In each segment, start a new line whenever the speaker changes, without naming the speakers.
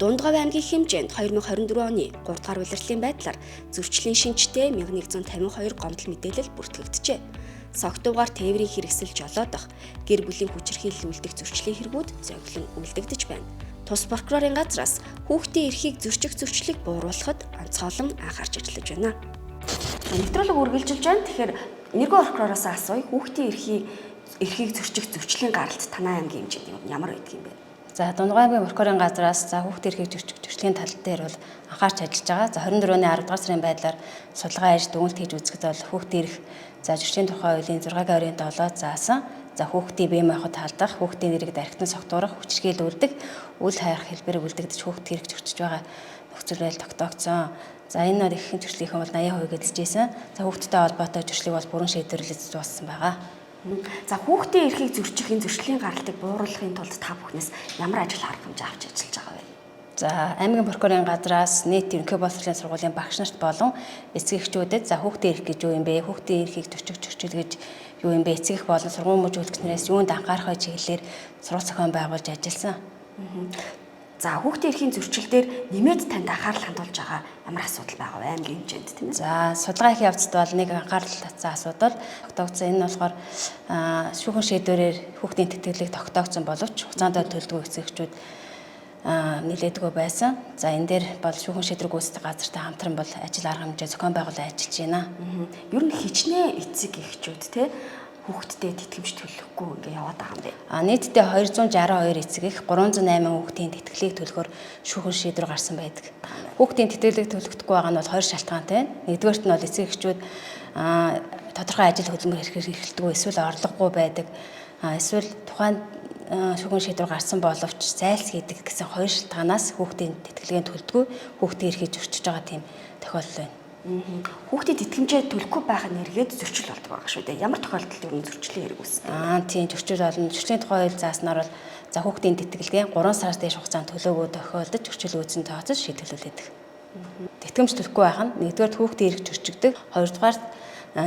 Дундгав аймгийн хэмжээнд 2024 оны 3 дугаар улирлын байдлаар зөрчлийн шинжтэй 1152 гомдол мэдээлэл бүртгэгджээ. Согтуугаар тээврийн хэрэгсэл жолоодох, гэр бүлийн хүчирхийлэл үлдэх зөрчлийн хэрэгүүд зохилон үлдэгдэж байна. Тус прокурорын газраас хүүхдийн эрхийг зөрчих зөрчлийг бууруулахад онцгойлон анхаарч ажиллаж байна. Нэвтрүүлэг үргэлжилж байна. Тэгэхээр нэргүй прокуророос асууя, хүүхдийн эрхийг зөрчих зөрчлийн гаралт танай аймгийн хэмжээнд ямар байдаг юм бэ?
За Дундгав аймгийн прокурорын газраас хүүхдийн эрхийг зөрчих зөрчлийн тал дээр бол анхаарч ажиллаж байгаа. За 24-ны 10 дугаар сарын байдлаар судалгаа хийж дүгнэлт хийж үзэхэд бол хүүхдийн эрх зөрчлийн тухай хуулийн 6-гийн орийн 7-д заасан. За хүүхдийн бие махбод халдах, хүүхдийн нэрийг дархитан согтуурах, хүчирхийлүүлдэг, үл хайрах хэлбэрээр үлдэгдэж хүүхдийн эрх зөрчиж байгаа нөхцөл байдал тогтоогдсон. За энэ бол эрхийн зөрчлийнхэн бол 80% эзэлжсэн. За хүүхдтэй холбоотой зөрчлийг бол бүрэн шийдвэрлэж дууссан байгаа.
За хүүхдийн эрхийг зөрчих энэ зөрчлийн гаралтыг бууруулахын тулд та бүхнээс ямар ажил арга хэмжээ авч ажиллаж байгаа вэ?
За аймгийн прокурорын газраас нийт ерөнхий боловсролын сургуулийн багш нарт болон эцэгчүүдэд за хүүхдийн эрх гэж юу юм бэ? Хүүхдийн эрхийг зөрчих зөрчил гэж юу юм бэ? Эцэг эх болон сургууль мужигдснээс юунд анхаарах вэ чиглэлээр сургууль зохион байгуулж ажилласан.
За хүүхдийн эрхийн зөрчил дээр нэмээд танд анхаарал хандуулж байгаа ямар асуудал байгаа вэ аймгийн хэмжээнд тийм ээ?
За судалгаа хийх явцад бол нэг анхаарал татсан асуудал тогтоогдсон. Энэ нь болохоор шүүхэн шийдвэрээр хүүхдийн тэтгэлэг тогтоогдсон боловч хугацаанд төлөвлөгөө эцэгчүүд нэлээдгүй байсан. За энэ дээр бол шүүхэн шийдвэр гүйцэтгэх газартай хамтран бол ажил арга хэмжээ зохион байгуулалт ажиллаж байна.
Ер нь хичнээн эцэг эхчүүд те хүүхдтэй тэтгэмж төлөхгүй ингээ яваад байгаа юм бэ?
Нийтдээ 262 эцэг эх 308 хүүхдийн тэтгэлийг төлөхөөр шүүхэн шийдвэр гарсан байдаг. Хүүхдийн тэтгэлийг төлөгдөхгүй байгаа нь бол хоёр шалтгаантай. Нэгдүгээрт нь бол эцэг эхчүүд тодорхой ажил хөдөлмөр эрхэлдэггүй эсвэл орлогогүй байдаг. Эсвэл тухайн шүүхэн шийдвэр гарсан боловч зайлсхийдэг гэсэн хоёр шалтгаанаас хүүхдийн тэтгэлгийн төлдөггүй хүүхдийн эрхийг зөрчиж байгаа тийм тохиолдол байна.
Хүүхдийн тэтгэмжээ төлөхгүй байх нь эргээд зөрчил болдог байгаа шүү дээ. Ямар тохиолдолд ер нь зөрчлийн хэрэг үүсдэг?
Тийм зөрчил болно. Зөрчлийн тухай хууль зааснаар бол за хүүхдийн тэтгэлгээ 3 сараас дээш хугацаанд төлөөгөө тохиолдож зөрчил үүссэн тооцож шийдвэрлүүлдэг. Тэтгэмж төлөхгүй байх нь нэгдүгээр хүүхдийн эрх зөрчигдөг, хоёрдугаар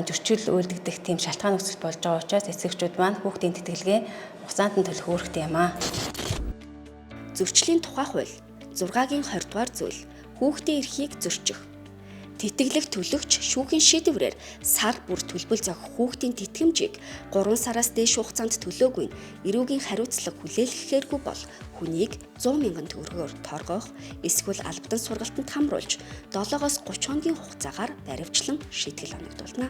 зөрчил үйлдэгдэх тийм шалтгаан нөхцөл болж байгаа учраас эцэгчүүд маань хүүхдийн тэтгэлгээ хугацаанд нь төлөх үүрэгтэй юм аа.
Зөрчлийн тухай хууль 6-гийн 20 дугаар зүйл хүүхдийн эрхийг зөрчих. Тэтгэлэг төлөгч шүүхийн шийдвэрээр сар бүр төлбөл зохих хүүхдийн тэтгэмжийг 3 сараас дээш хугацаанд төлөөгүй эрүүгийн хариуцлага хүлээлгэхээргүй бол хүнийг 100,000 төгрөгөөр торгох эсвэл албадан сургалтанд хамруулж 7-оос 30 хоногийн хугацаагаар баривчлан шийтгэл оногдуулна.